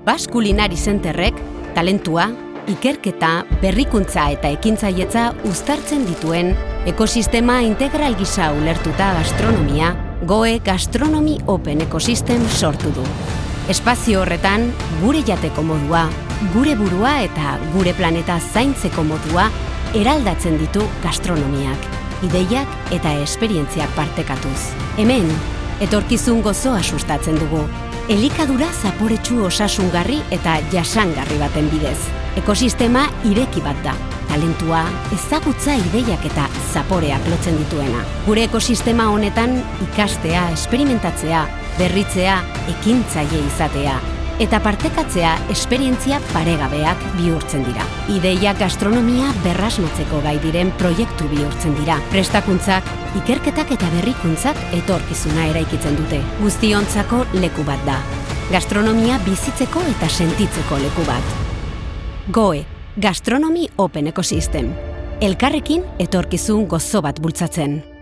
Basque Culinary Centerrek talentua, ikerketa, berrikuntza eta ekintzailetza uztartzen dituen ekosistema integral gisa ulertuta gastronomia, GOE Gastronomy Open Ecosystem sortu du. Espazio horretan, gure jateko modua, gure burua eta gure planeta zaintzeko modua eraldatzen ditu gastronomiak, ideiak eta esperientziak partekatuz. Hemen, etorkizun gozoa sustatzen dugu. Elikadura zaporetsu osasungarri eta jasangarri baten bidez. Ekosistema ireki bat da. Talentua, ezagutza ideiak eta zaporeak lotzen dituena. Gure ekosistema honetan ikastea, esperimentatzea, berritzea, ekintzaile izatea eta partekatzea esperientzia paregabeak bihurtzen dira. Ideiak gastronomia berrasmatzeko gai diren proiektu bihurtzen dira. Prestakuntzak, ikerketak eta berrikuntzak etorkizuna eraikitzen dute. Guztiontzako leku bat da. Gastronomia bizitzeko eta sentitzeko leku bat. GOE, Gastronomy Open Ecosystem. Elkarrekin etorkizun gozo bat bultzatzen.